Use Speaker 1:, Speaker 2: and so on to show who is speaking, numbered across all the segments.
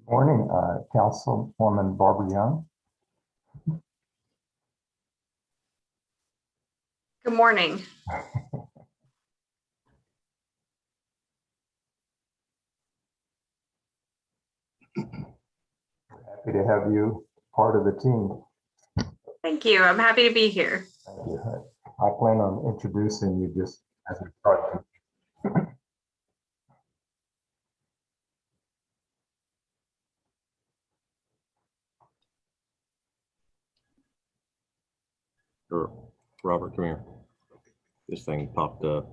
Speaker 1: Morning, Councilwoman Barbara Young.
Speaker 2: Good morning.
Speaker 1: Happy to have you part of the team.
Speaker 2: Thank you. I'm happy to be here.
Speaker 1: Thank you. I plan on introducing you just as we start.
Speaker 3: Sure. Robert, come here. This thing popped up,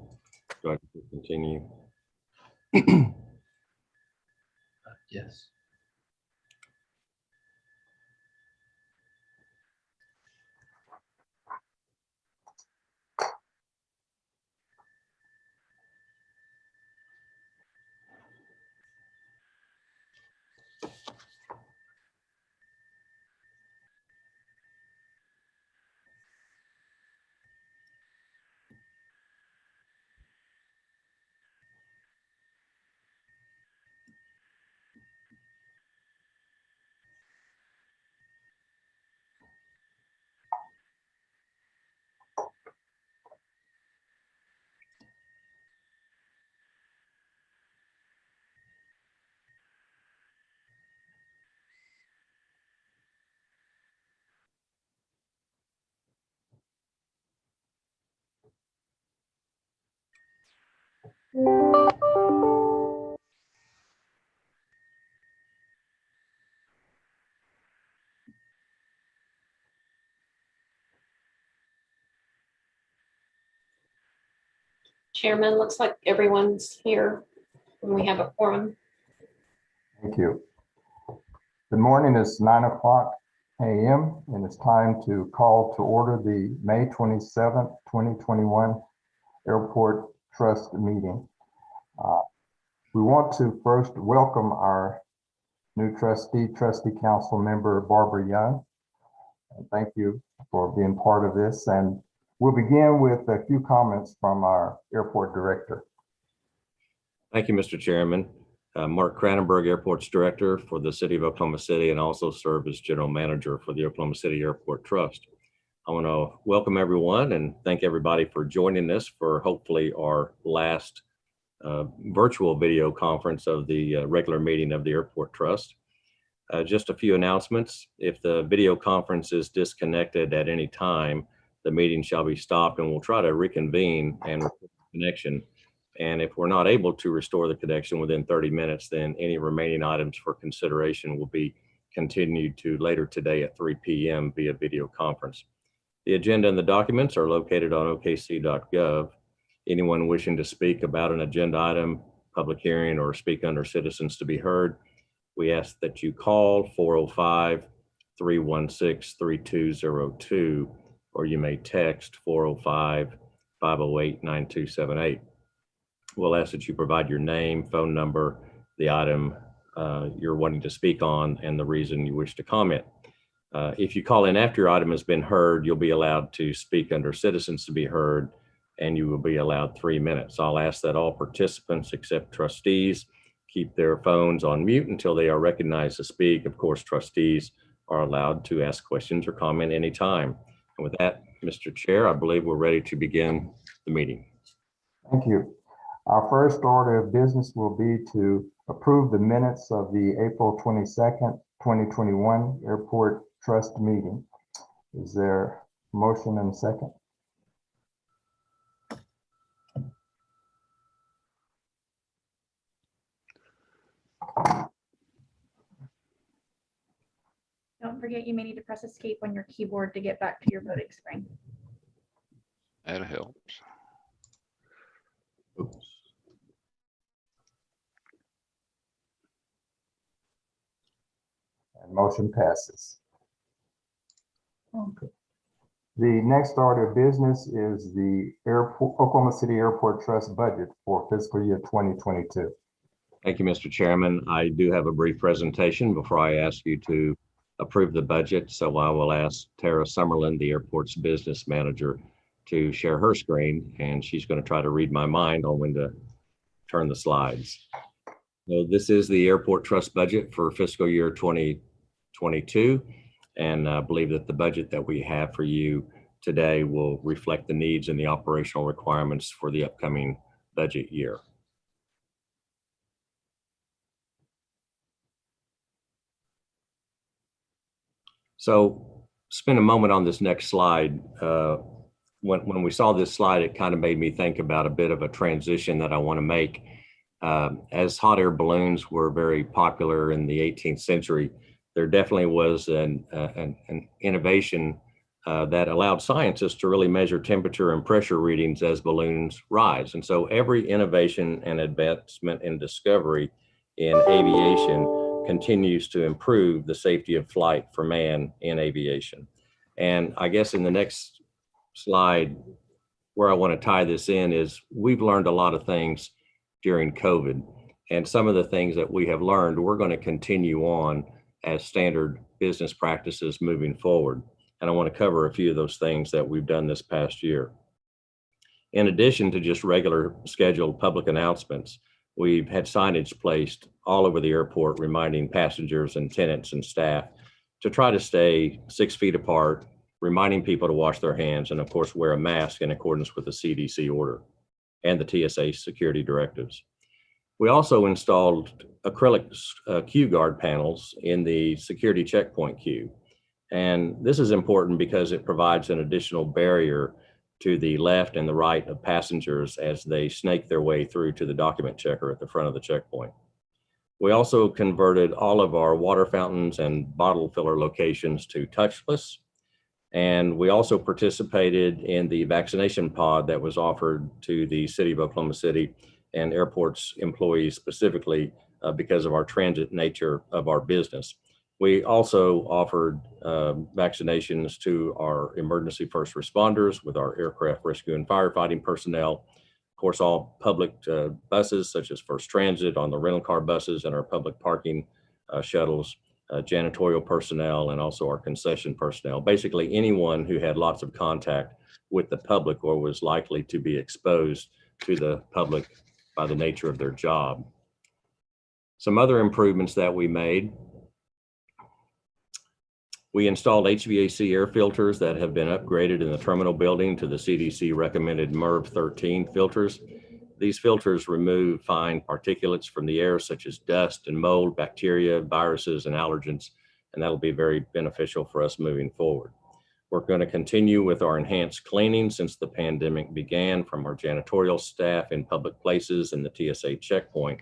Speaker 3: so I can continue.
Speaker 4: Yes.
Speaker 5: Chairman, looks like everyone's here and we have a quorum.
Speaker 1: Thank you. Good morning. It's 9:00 a.m. and it's time to call to order the May 27th, 2021 Airport Trust meeting. We want to first welcome our new trustee council member, Barbara Young. And thank you for being part of this. And we'll begin with a few comments from our airport director.
Speaker 3: Thank you, Mr. Chairman. Mark Cranenberg, Airports Director for the City of Oklahoma City, and also serve as General Manager for the Oklahoma City Airport Trust. I want to welcome everyone and thank everybody for joining us for hopefully our last virtual video conference of the regular meeting of the Airport Trust. Just a few announcements. If the video conference is disconnected at any time, the meeting shall be stopped and we'll try to reconvene and connection. And if we're not able to restore the connection within 30 minutes, then any remaining items for consideration will be continued to later today at 3 p.m. via video conference. The agenda and the documents are located on okc.gov. Anyone wishing to speak about an agenda item, public hearing, or speak under citizens to be heard, we ask that you call 405-316-3202, or you may text 405-508-9278. We'll ask that you provide your name, phone number, the item you're wanting to speak on, and the reason you wish to comment. If you call in after your item has been heard, you'll be allowed to speak under citizens to be heard, and you will be allowed 3 minutes. I'll ask that all participants except trustees keep their phones on mute until they are recognized to speak. Of course, trustees are allowed to ask questions or comment anytime. And with that, Mr. Chair, I believe we're ready to begin the meeting.
Speaker 1: Thank you. Our first order of business will be to approve the minutes of the April 22nd, 2021 Airport Trust meeting. Is there a motion and a second?
Speaker 6: Don't forget, you may need to press escape on your keyboard to get back to your voting screen.
Speaker 4: That helps.
Speaker 3: Oops.
Speaker 1: And motion passes. Okay. The next order of business is the Oklahoma City Airport Trust budget for fiscal year 2022.
Speaker 3: Thank you, Mr. Chairman. I do have a brief presentation before I ask you to approve the budget. So I will ask Tara Summerlin, the airport's business manager, to share her screen, and she's going to try to read my mind on when to turn the slides. So this is the Airport Trust budget for fiscal year 2022. And I believe that the budget that we have for you today will reflect the needs and the operational requirements for the upcoming budget year. So spend a moment on this next slide. When we saw this slide, it kind of made me think about a bit of a transition that I want to make. As hot air balloons were very popular in the 18th century, there definitely was an innovation that allowed scientists to really measure temperature and pressure readings as balloons rise. And so every innovation and advancement in discovery in aviation continues to improve the safety of flight for man in aviation. And I guess in the next slide, where I want to tie this in is we've learned a lot of things during COVID. And some of the things that we have learned, we're going to continue on as standard business practices moving forward. And I want to cover a few of those things that we've done this past year. In addition to just regular scheduled public announcements, we've had signage placed all over the airport reminding passengers and tenants and staff to try to stay 6 feet apart, reminding people to wash their hands, and of course, wear a mask in accordance with the CDC order and the TSA security directives. We also installed acrylic queue guard panels in the security checkpoint queue. And this is important because it provides an additional barrier to the left and the right of passengers as they snake their way through to the document checker at the front of the checkpoint. We also converted all of our water fountains and bottle filler locations to touchless. And we also participated in the vaccination pod that was offered to the city of Oklahoma City and airports employees specifically because of our transit nature of our business. We also offered vaccinations to our emergency first responders with our aircraft rescue and firefighting personnel. Of course, all public buses such as First Transit, on the rental car buses, and our public parking shuttles, janitorial personnel, and also our concession personnel. Basically anyone who had lots of contact with the public or was likely to be exposed to the public by the nature of their job. Some other improvements that we made: we installed HVAC air filters that have been upgraded in the terminal building to the CDC recommended MERV 13 filters. These filters remove fine particulates from the air such as dust and mold, bacteria, viruses, and allergens, and that'll be very beneficial for us moving forward. We're going to continue with our enhanced cleaning since the pandemic began from our janitorial staff in public places and the TSA checkpoint.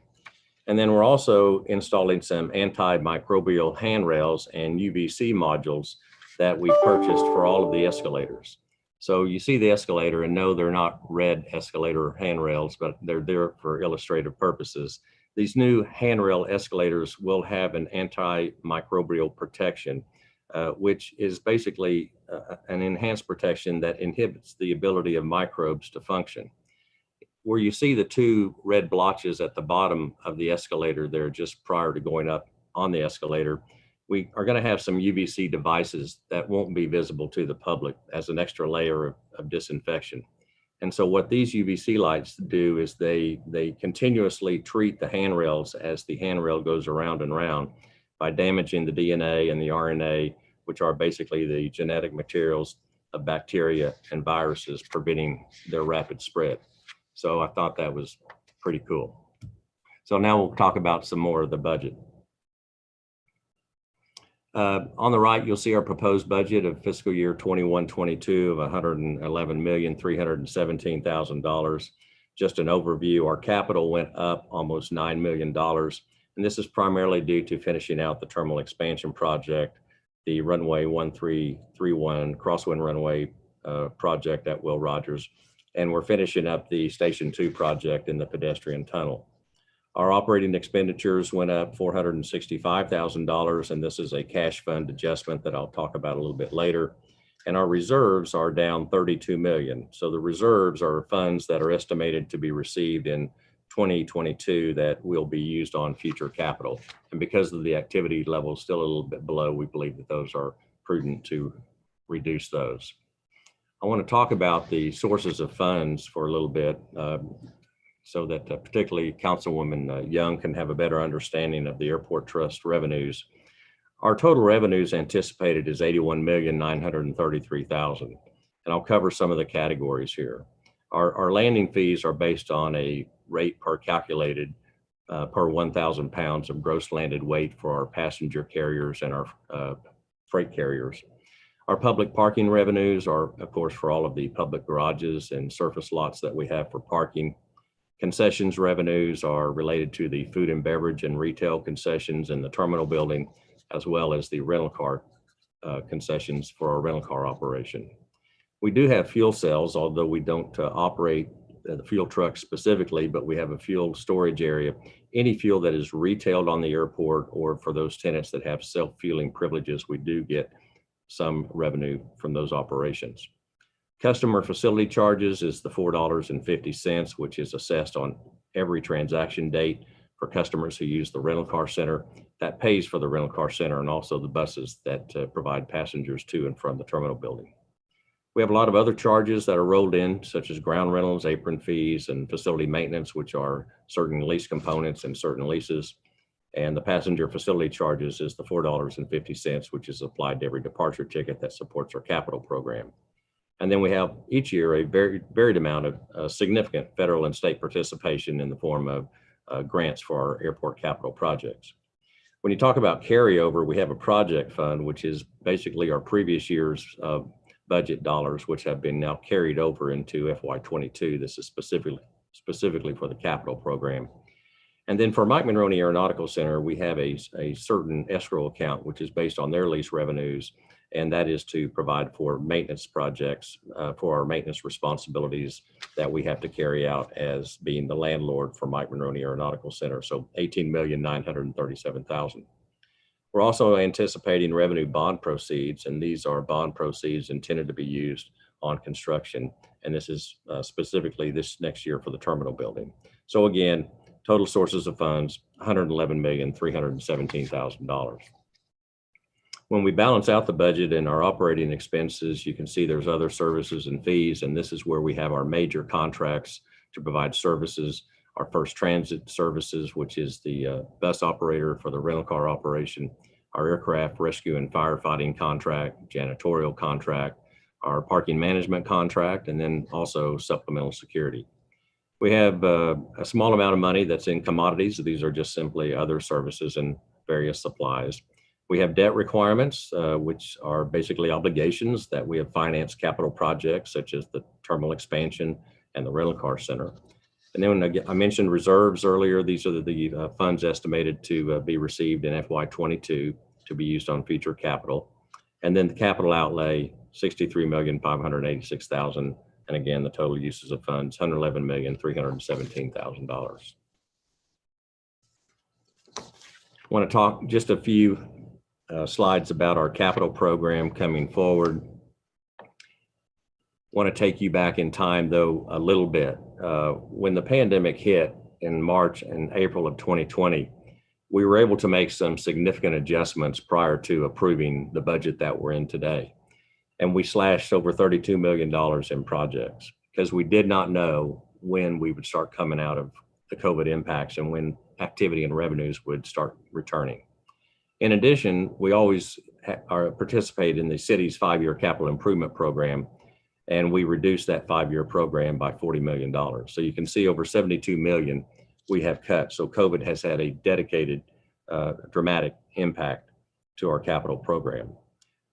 Speaker 3: And then we're also installing some antimicrobial handrails and UVC modules that we purchased for all of the escalators. So you see the escalator, and no, they're not red escalator handrails, but they're there for illustrative purposes. These new handrail escalators will have an antimicrobial protection, which is basically an enhanced protection that inhibits the ability of microbes to function. Where you see the two red blotches at the bottom of the escalator there just prior to going up on the escalator, we are going to have some UVC devices that won't be visible to the public as an extra layer of disinfection. And so what these UVC lights do is they continuously treat the handrails as the handrail goes around and around by damaging the DNA and the RNA, which are basically the genetic materials of bacteria and viruses, preventing their rapid spread. So I thought that was pretty cool. So now we'll talk about some more of the budget. On the right, you'll see our proposed budget of fiscal year 21-22 of $111,317,000. Just an overview, our capital went up almost $9 million. And this is primarily due to finishing out the terminal expansion project, the runway 1331 crosswind runway project at Will Rogers. And we're finishing up the Station 2 project in the pedestrian tunnel. Our operating expenditures went up $465,000, and this is a cash fund adjustment that I'll talk about a little bit later. And our reserves are down $32 million. So the reserves are funds that are estimated to be received in 2022 that will be used on future capital. And because of the activity level still a little bit below, we believe that those are prudent to reduce those. I want to talk about the sources of funds for a little bit. so that particularly Councilwoman Young can have a better understanding of the Airport Trust revenues. Our total revenues anticipated is $81,933,000, and I'll cover some of the categories here. Our landing fees are based on a rate per calculated per 1,000 pounds of gross landed weight for our passenger carriers and our freight carriers. Our public parking revenues are, of course, for all of the public garages and surface lots that we have for parking. Concessions revenues are related to the food and beverage and retail concessions in the terminal building, as well as the rental car concessions for our rental car operation. We do have fuel sales, although we don't operate the fuel trucks specifically, but we have a fuel storage area. Any fuel that is retailed on the airport, or for those tenants that have self-fueling privileges, we do get some revenue from those operations. Customer facility charges is the $4.50, which is assessed on every transaction date for customers who use the rental car center. That pays for the rental car center and also the buses that provide passengers to and from the terminal building. We have a lot of other charges that are rolled in, such as ground rentals, apron fees, and facility maintenance, which are certain lease components and certain leases. And the passenger facility charges is the $4.50, which is applied to every departure ticket that supports our capital program. And then we have each year a varied amount of significant federal and state participation in the form of grants for our airport capital projects. When you talk about carryover, we have a project fund, which is basically our previous year's budget dollars, which have been now carried over into FY22. This is specifically for the capital program. And then for Mike Monroney Aeronautical Center, we have a certain escrow account, which is based on their lease revenues, and that is to provide for maintenance projects, for our maintenance responsibilities that we have to carry out as being the landlord for Mike Monroney Aeronautical Center, so $18,937,000. We're also anticipating revenue bond proceeds, and these are bond proceeds intended to be used on construction, and this is specifically this next year for the terminal building. So again, total sources of funds, $111,317,000. When we balance out the budget and our operating expenses, you can see there's other services and fees, and this is where we have our major contracts to provide services. Our first transit services, which is the bus operator for the rental car operation, our aircraft rescue and firefighting contract, janitorial contract, our parking management contract, and then also supplemental security. We have a small amount of money that's in commodities. These are just simply other services and various supplies. We have debt requirements, which are basically obligations that we have financed capital projects such as the terminal expansion and the rental car center. And then when I mentioned reserves earlier, these are the funds estimated to be received in FY22 to be used on future capital. And then the capital outlay, $63,586,000. And again, the total uses of funds, $111,317,000. I want to talk just a few slides about our capital program coming forward. Want to take you back in time, though, a little bit. When the pandemic hit in March and April of 2020, we were able to make some significant adjustments prior to approving the budget that we're in today. And we slashed over $32 million in projects because we did not know when we would start coming out of the COVID impacts and when activity and revenues would start returning. In addition, we always participate in the city's 5-year capital improvement program, and we reduced that 5-year program by $40 million. So you can see over 72 million we have cut. So COVID has had a dedicated, dramatic impact to our capital program.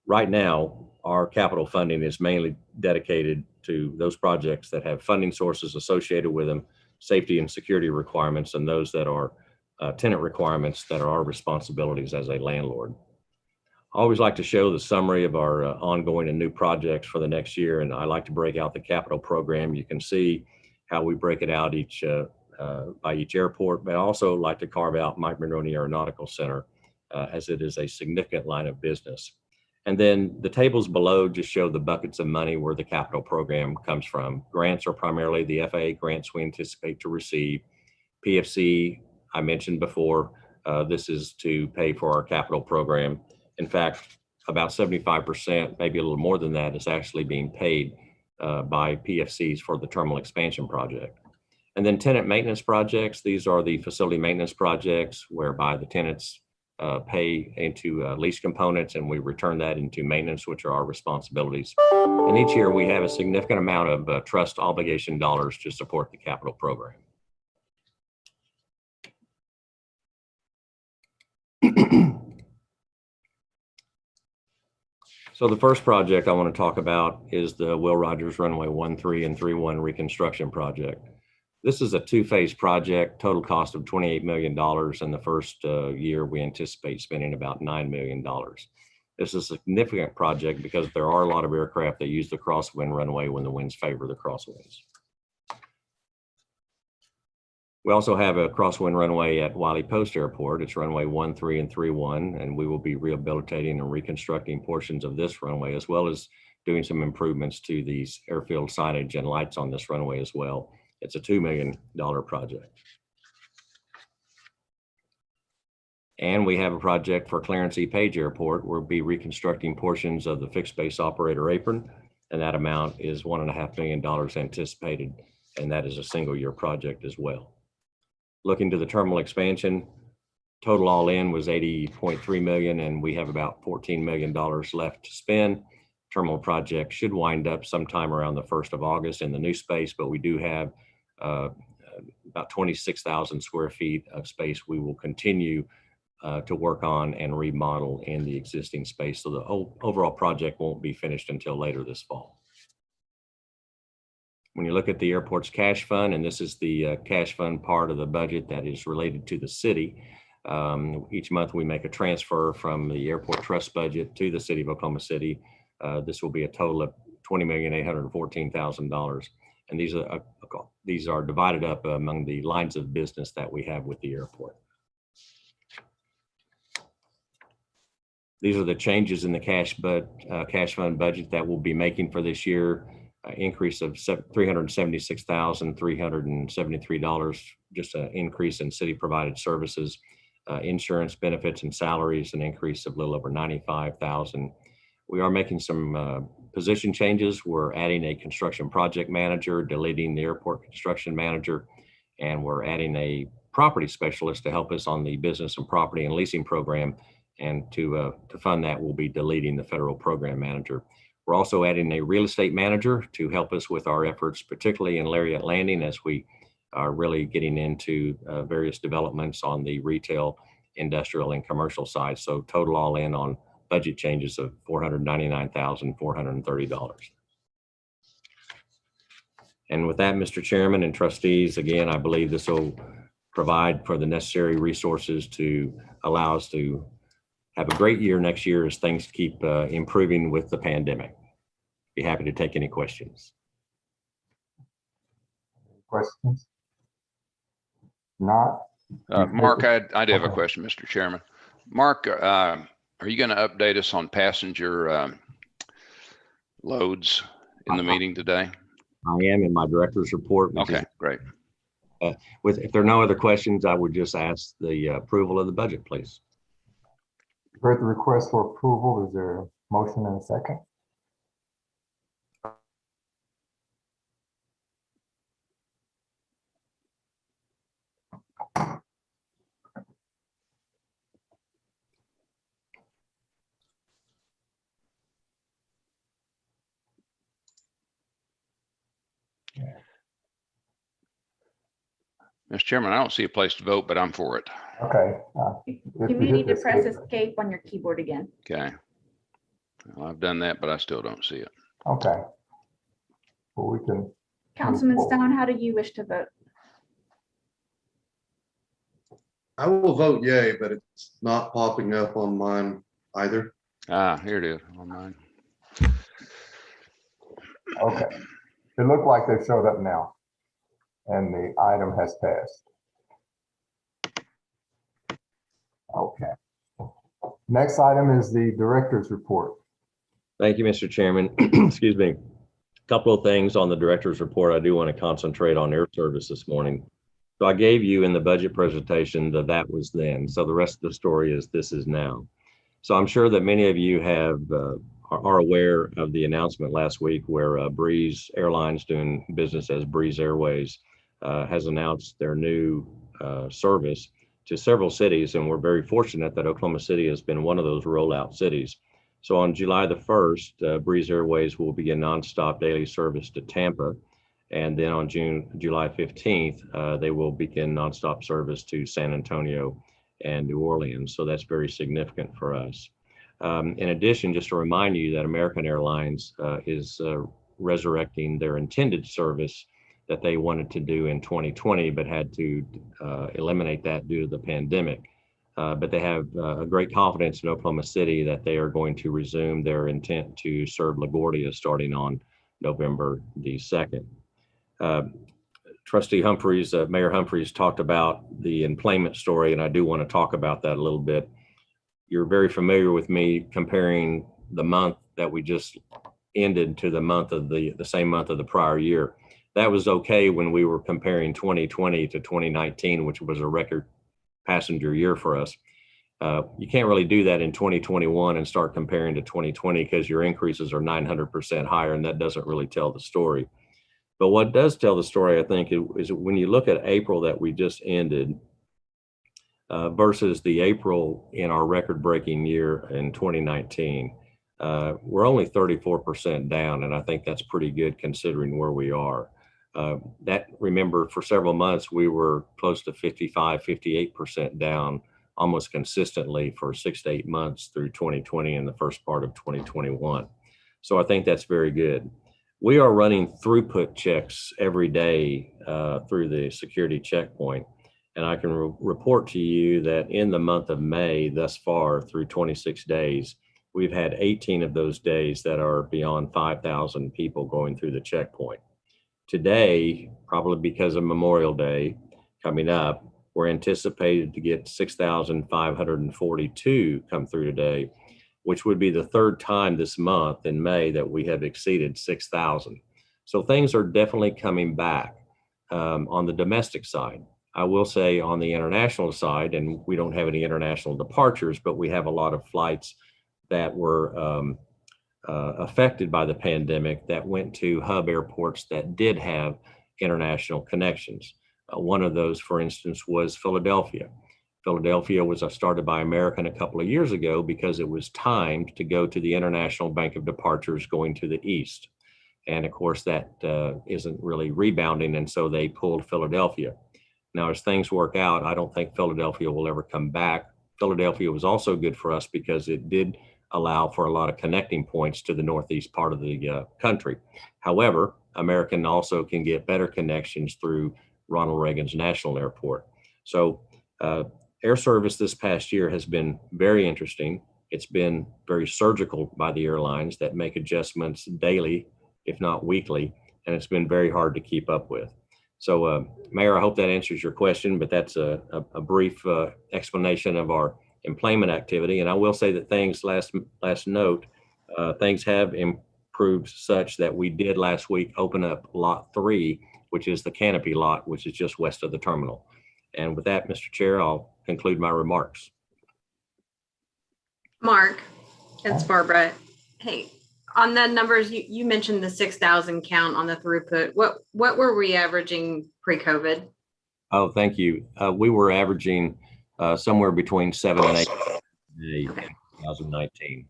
Speaker 3: Right now, our capital funding is mainly dedicated to those projects that have funding sources associated with them, safety and security requirements, and those that are tenant requirements that are our responsibilities as a landlord. I always like to show the summary of our ongoing and new projects for the next year, and I like to break out the capital program. You can see how we break it out by each airport, but I also like to carve out Mike Monroney Aeronautical Center as it is a significant line of business. And then the tables below just show the buckets of money where the capital program comes from. Grants are primarily the FAA grants we anticipate to receive. PFC, I mentioned before, this is to pay for our capital program. In fact, about 75%, maybe a little more than that, is actually being paid by PFCs for the terminal expansion project. And then tenant maintenance projects. These are the facility maintenance projects whereby the tenants pay into lease components and we return that into maintenance, which are our responsibilities. And each year we have a significant amount of trust obligation dollars to support the capital program. So the first project I want to talk about is the Will Rogers Runway 13 and 31 reconstruction project. This is a two-phase project, total cost of $28 million. In the first year, we anticipate spending about $9 million. This is a significant project because there are a lot of aircraft that use the crosswind runway when the winds favor the crosswinds. We also have a crosswind runway at Wiley Post Airport. It's runway 13 and 31, and we will be rehabilitating and reconstructing portions of this runway, as well as doing some improvements to these airfield signage and lights on this runway as well. It's a $2 million project. And we have a project for Clarence E. Page Airport. We'll be reconstructing portions of the fixed base operator apron, and that amount is $1.5 million anticipated, and that is a single year project as well. Looking to the terminal expansion, total all in was $80.3 million, and we have about $14 million left to spend. Terminal project should wind up sometime around the 1st of August in the new space, but we do have about 26,000 square feet of space we will continue to work on and remodel in the existing space. So the overall project won't be finished until later this fall. When you look at the airport's cash fund, and this is the cash fund part of the budget that is related to the city, each month we make a transfer from the airport trust budget to the city of Oklahoma City. This will be a total of $20,814,000. And these are divided up among the lines of business that we have with the airport. These are the changes in the cash fund budget that we'll be making for this year. Increase of $376,373, just an increase in city provided services, insurance benefits and salaries, an increase of a little over $95,000. We are making some position changes. We're adding a construction project manager, deleting the airport construction manager, and we're adding a property specialist to help us on the business and property and leasing program. And to fund that, we'll be deleting the federal program manager. We're also adding a real estate manager to help us with our efforts, particularly in Lariat Landing, as we are really getting into various developments on the retail, industrial, and commercial side. So total all in on budget changes of $499,430. And with that, Mr. Chairman and trustees, again, I believe this will provide for the necessary resources to allow us to have a great year next year as things keep improving with the pandemic. Be happy to take any questions.
Speaker 1: Questions? Not?
Speaker 4: Mark, I do have a question, Mr. Chairman. Mark, are you going to update us on passenger loads in the meeting today?
Speaker 3: I am in my director's report.
Speaker 4: Okay, great.
Speaker 3: If there are no other questions, I would just ask the approval of the budget, please.
Speaker 1: Heard the request for approval. Is there a motion and a second?
Speaker 4: Mr. Chairman, I don't see a place to vote, but I'm for it.
Speaker 1: Okay.
Speaker 6: You may need to press escape on your keyboard again.
Speaker 4: Okay. Well, I've done that, but I still don't see it.
Speaker 1: Okay. Well, we can.
Speaker 6: Councilman Stone, how do you wish to vote?
Speaker 7: I will vote yay, but it's not popping up on mine either.
Speaker 4: Ah, here it is on mine.
Speaker 1: Okay. It looked like they showed up now, and the item has passed. Okay. Next item is the director's report.
Speaker 3: Thank you, Mr. Chairman. Excuse me. A couple of things on the director's report. I do want to concentrate on air service this morning. So I gave you in the budget presentation that was then. So the rest of the story is this is now. So I'm sure that many of you are aware of the announcement last week where Breeze Airlines, doing business as Breeze Airways, has announced their new service to several cities, and we're very fortunate that Oklahoma City has been one of those rollout cities. So on July the 1st, Breeze Airways will begin nonstop daily service to Tampa. And then on July 15th, they will begin nonstop service to San Antonio and New Orleans. So that's very significant for us. In addition, just to remind you that American Airlines is resurrecting their intended service that they wanted to do in 2020, but had to eliminate that due to the pandemic. But they have a great confidence in Oklahoma City that they are going to resume their intent to serve LaGuardia starting on November the 2nd. Trustee Humphreys, Mayor Humphreys talked about the employment story, and I do want to talk about that a little bit. You're very familiar with me comparing the month that we just ended to the month of the same month of the prior year. That was okay when we were comparing 2020 to 2019, which was a record passenger year for us. You can't really do that in 2021 and start comparing to 2020 because your increases are 900% higher, and that doesn't really tell the story. But what does tell the story, I think, is when you look at April that we just ended versus the April in our record-breaking year in 2019, we're only 34% down, and I think that's pretty good considering where we are. Remember, for several months, we were close to 55, 58% down almost consistently for 6 to 8 months through 2020 and the first part of 2021. So I think that's very good. We are running throughput checks every day through the security checkpoint. And I can report to you that in the month of May thus far through 26 days, we've had 18 of those days that are beyond 5,000 people going through the checkpoint. Today, probably because of Memorial Day coming up, we're anticipated to get 6,542 come through today, which would be the third time this month in May that we have exceeded 6,000. So things are definitely coming back on the domestic side. I will say on the international side, and we don't have any international departures, but we have a lot of flights that were affected by the pandemic that went to hub airports that did have international connections. One of those, for instance, was Philadelphia. Philadelphia was started by American a couple of years ago because it was timed to go to the International Bank of Departures going to the east. And of course, that isn't really rebounding, and so they pulled Philadelphia. Now, as things work out, I don't think Philadelphia will ever come back. Philadelphia was also good for us because it did allow for a lot of connecting points to the northeast part of the country. However, American also can get better connections through Ronald Reagan's National Airport. So air service this past year has been very interesting. It's been very surgical by the airlines that make adjustments daily, if not weekly, and it's been very hard to keep up with. So Mayor, I hope that answers your question, but that's a brief explanation of our employment activity. And I will say that things, last note, things have improved such that we did last week open up lot 3, which is the canopy lot, which is just west of the terminal. And with that, Mr. Chair, I'll conclude my remarks.
Speaker 2: Mark, it's Barbara. Hey, on the numbers, you mentioned the 6,000 count on the throughput. What were we averaging pre-COVID?
Speaker 3: Oh, thank you. We were averaging somewhere between 7 and 8 in 2019.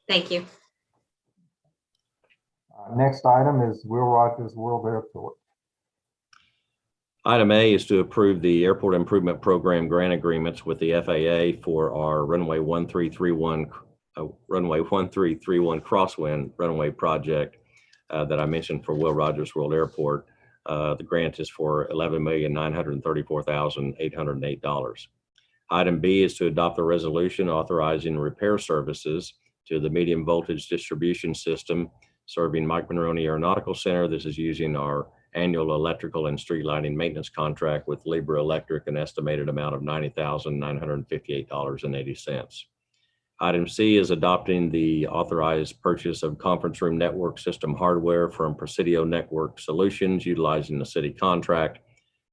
Speaker 2: Thank you.
Speaker 1: Next item is Will Rogers World Airport.
Speaker 3: Item A is to approve the Airport Improvement Program grant agreements with the FAA for our runway 1331 crosswind runway project that I mentioned for Will Rogers World Airport. The grant is for $11,934,808. Item B is to adopt a resolution authorizing repair services to the medium voltage distribution system serving Mike Monroney Aeronautical Center. This is using our annual electrical and street lighting maintenance contract with Libra Electric, an estimated amount of $90,958.80. Item C is adopting the authorized purchase of conference room network system hardware from Presidio Network Solutions utilizing the city contract,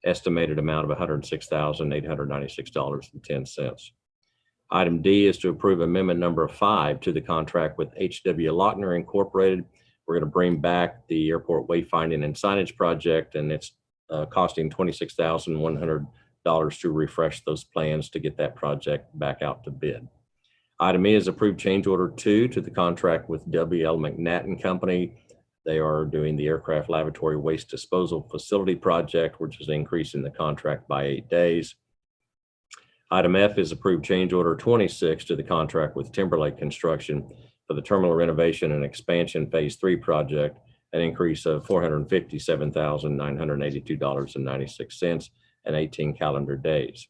Speaker 3: estimated amount of $106,896.10. Item D is to approve amendment number 5 to the contract with H.W. Lochner Incorporated. We're going to bring back the airport wayfinding and signage project, and it's costing $26,100 to refresh those plans to get that project back out to bid. Item E is approved change order 2 to the contract with W.L. McNatt & Company. They are doing the aircraft lavatory waste disposal facility project, which is increasing the contract by 8 days. Item F is approved change order 26 to the contract with Timberlake Construction for the terminal renovation and expansion phase 3 project, an increase of $457,982.96 and 18 calendar days.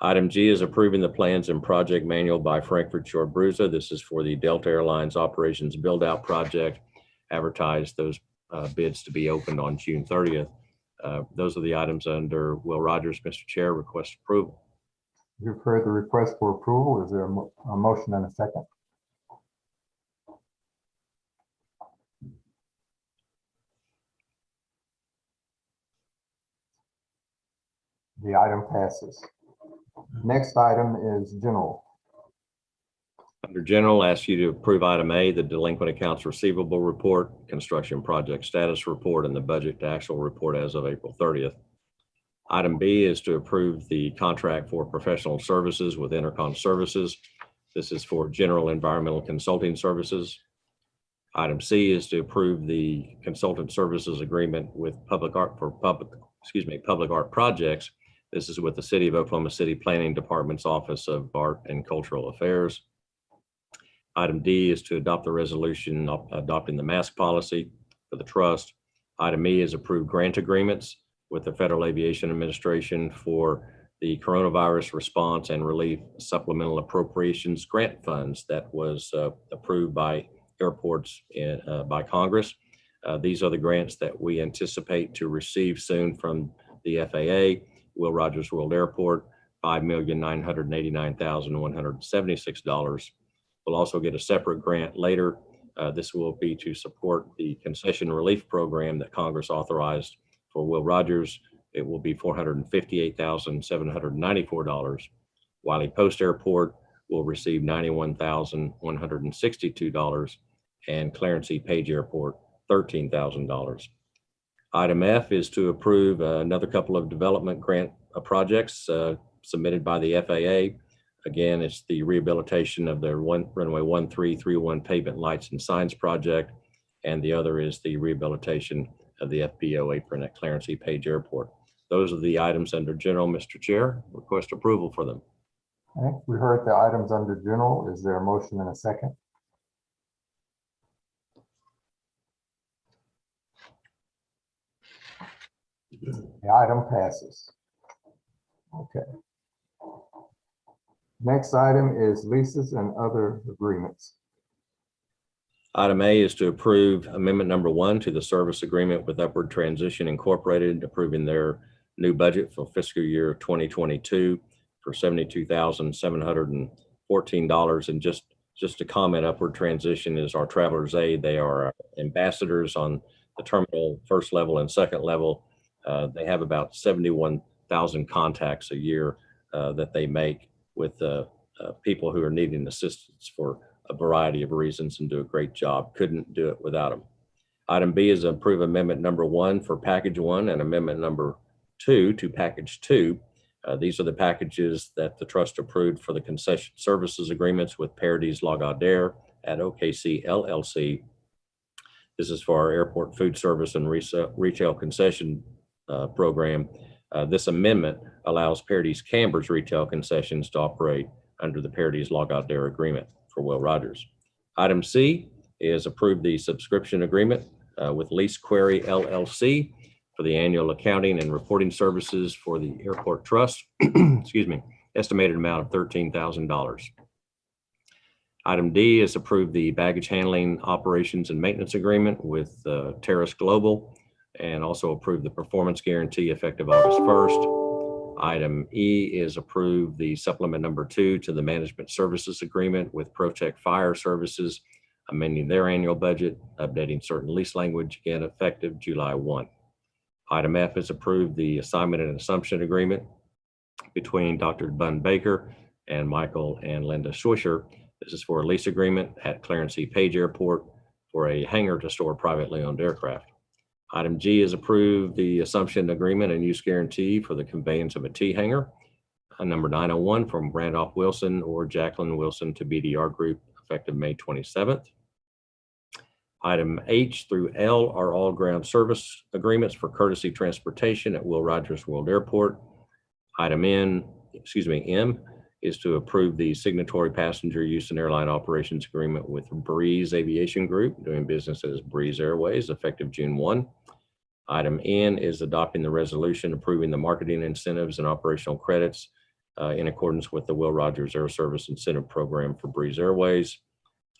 Speaker 3: Item G is approving the plans and project manual by Frankfurt Shore Bruza. This is for the Delta Airlines Operations Build-Out Project. Advertised those bids to be opened on June 30th. Those are the items under Will Rogers. Mr. Chair, request approval.
Speaker 1: You've heard the request for approval. Is there a motion and a second? The item passes. Next item is general.
Speaker 3: Under general, ask you to approve item A, the delinquent accounts receivable report, construction project status report, and the budget to actual report as of April 30th. Item B is to approve the contract for professional services with Intercon Services. This is for general environmental consulting services. Item C is to approve the consultant services agreement with public art projects. This is with the City of Oklahoma City Planning Department's Office of Art and Cultural Affairs. Item D is to adopt the resolution adopting the mask policy for the trust. Item E is approved grant agreements with the Federal Aviation Administration for the coronavirus response and relief supplemental appropriations grant funds that was approved by airports by Congress. These are the grants that we anticipate to receive soon from the FAA, Will Rogers World Airport, $5,989,176. We'll also get a separate grant later. This will be to support the concession relief program that Congress authorized for Will Rogers. It will be $458,794. Wiley Post Airport will receive $91,162, and Clarence E. Page Airport, $13,000. Item F is to approve another couple of development grant projects submitted by the FAA. Again, it's the rehabilitation of the runway 1331 pavement lights and signs project, and the other is the rehabilitation of the FBO apron at Clarence E. Page Airport. Those are the items under general, Mr. Chair. Request approval for them.
Speaker 1: Okay, we heard the items under general. Is there a motion and a second? The item passes. Okay. Next item is leases and other agreements.
Speaker 3: Item A is to approve amendment number 1 to the service agreement with Upward Transition Incorporated, approving their new budget for fiscal year 2022 for $72,714. And just to comment, Upward Transition is our traveler's aid. They are our ambassadors on the terminal first level and second level. They have about 71,000 contacts a year that they make with people who are needing assistance for a variety of reasons, and do a great job. Couldn't do it without them. Item B is approve amendment number 1 for package 1 and amendment number 2 to package 2. These are the packages that the trust approved for the concession services agreements with Paradies Lagardère at OKC LLC. This is for our airport food service and retail concession program. This amendment allows Paradies Camber's retail concessions to operate under the Paradies Lagardère agreement for Will Rogers. Item C is approve the subscription agreement with Lease Query LLC for the annual accounting and reporting services for the airport trust. Excuse me, estimated amount of $13,000. Item D is approve the baggage handling operations and maintenance agreement with Terrace Global, and also approve the performance guarantee effective August 1st. Item E is approve the supplement number 2 to the management services agreement with Protect Fire Services, amending their annual budget, updating certain lease language, again effective July 1. Item F is approve the assignment and assumption agreement between Dr. Bun Baker and Michael and Linda Swisher. This is for a lease agreement at Clarence E. Page Airport for a hangar to store privately owned aircraft. Item G is approve the assumption agreement and use guarantee for the conveyance of a T hanger. Number 901 from Randolph Wilson or Jacqueline Wilson to BDR Group effective May 27th. Item H through L are all ground service agreements for courtesy transportation at Will Rogers World Airport. Item M is to approve the signatory passenger use and airline operations agreement with Breeze Aviation Group, doing business as Breeze Airways, effective June 1. Item N is adopting the resolution approving the marketing incentives and operational credits in accordance with the Will Rogers Air Service Incentive Program for Breeze Airways.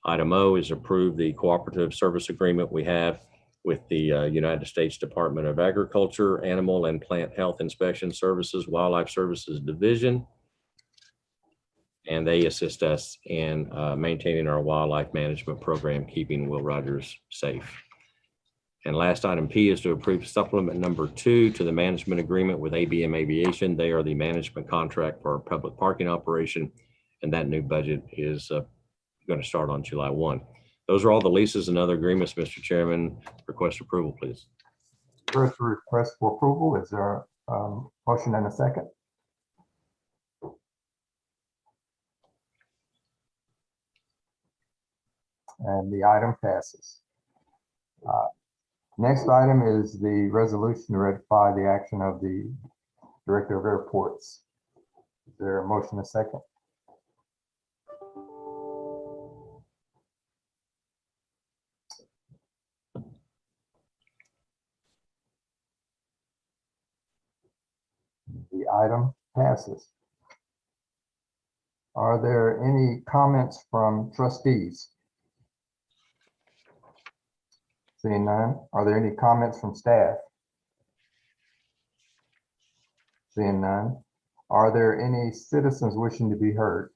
Speaker 3: Item O is approve the cooperative service agreement we have with the United States Department of Agriculture, Animal and Plant Health Inspection Services, Wildlife Services Division. And they assist us in maintaining our wildlife management program, keeping Will Rogers safe. And last item P is to approve supplement number 2 to the management agreement with ABM Aviation. They are the management contract for our public parking operation, and that new budget is going to start on July 1. Those are all the leases and other agreements, Mr. Chairman. Request approval, please.
Speaker 1: First request for approval. Is there a motion and a second? And the item passes. Next item is the resolution to ratify the action of the Director of Airports. Is there a motion and a second? The item passes. Are there any comments from trustees? Seeing none. Are there any comments from staff? Seeing none. Are there any citizens wishing to be heard?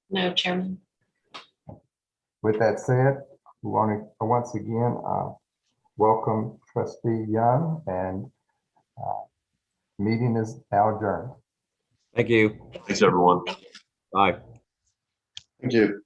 Speaker 5: No, Chairman.
Speaker 1: With that said, we want to once again welcome Trustee Young, and meeting is now adjourned.
Speaker 3: Thank you.
Speaker 8: Thanks, everyone.
Speaker 3: Bye.
Speaker 7: Thank you.